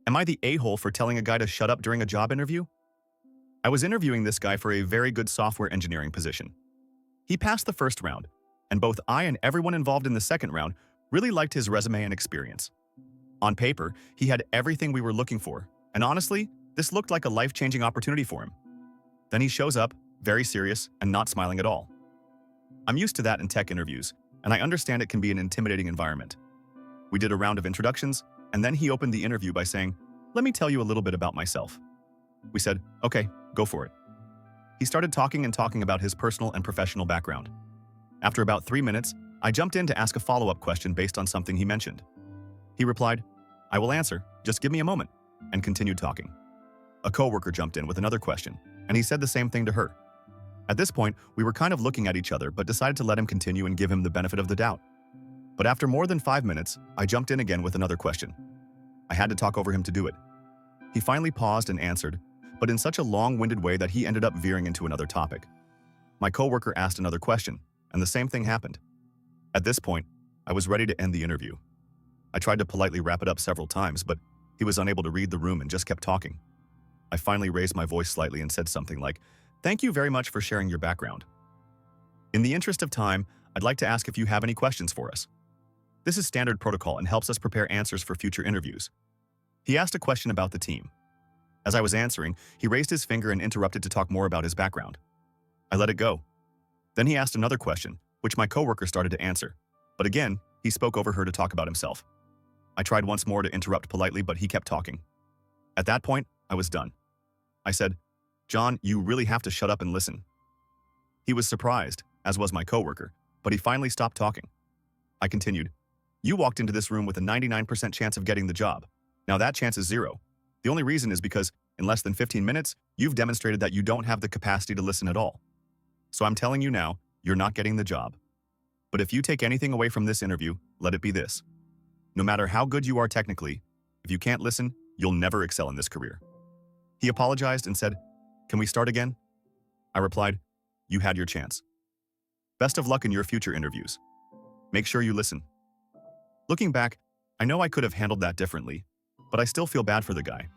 Am I the a-hole for telling a guy to shut up during a job interview? I was interviewing this guy for a very good software engineering position. He passed the first round, and both I and everyone involved in the second round really liked his resume and experience. On paper, he had everything we were looking for, and honestly, this looked like a life-changing opportunity for him. Then he shows up, very serious and not smiling at all. I'm used to that in tech interviews, and I understand it can be an intimidating environment. We did a round of introductions, and then he opened the interview by saying, "Let me tell you a little bit about myself." We said, "Okay, go for it." He started talking about his personal and professional background. After about 3 minutes, I jumped in to ask a follow-up question based on something he mentioned. He replied, "I will answer, just give me a moment," and continued talking. A coworker jumped in with another question, and he said the same thing to her. At this point, we were kind of looking at each other but decided to let him continue and give him the benefit of the doubt. But after more than 5 minutes, I jumped in again with another question. I had to talk over him to do it. He finally paused and answered, but in such a long-winded way that he ended up veering into another topic. My coworker asked another question, and the same thing happened. At this point, I was ready to end the interview. I tried to politely wrap it up several times, but he was unable to read the room and just kept talking. I finally raised my voice slightly and said something like, "Thank you very much for sharing your background. In the interest of time, I'd like to ask if you have any questions for us." This is standard protocol and helps us prepare answers for future interviews. He asked a question about the team. As I was answering, he raised his finger and interrupted to talk more about his background. I let it go. Then he asked another question, which my coworker started to answer. But again, he spoke over her to talk about himself. I tried once more to interrupt politely, but he kept talking. At that point, I was done. I said, "John, you really have to shut up and listen." He was surprised, as was my coworker, but he finally stopped talking. I continued, "You walked into this room with a 99% chance of getting the job. Now that chance is 0. The only reason is because, in less than 15 minutes, you've demonstrated that you don't have the capacity to listen at all. So I'm telling you now, you're not getting the job. But if you take anything away from this interview, let it be this. No matter how good you are technically, if you can't listen, you'll never excel in this career." He apologized and said, "Can we start again?" I replied, "You had your chance. Best of luck in your future interviews. Make sure you listen." Looking back, I know I could have handled that differently, but I still feel bad for the guy.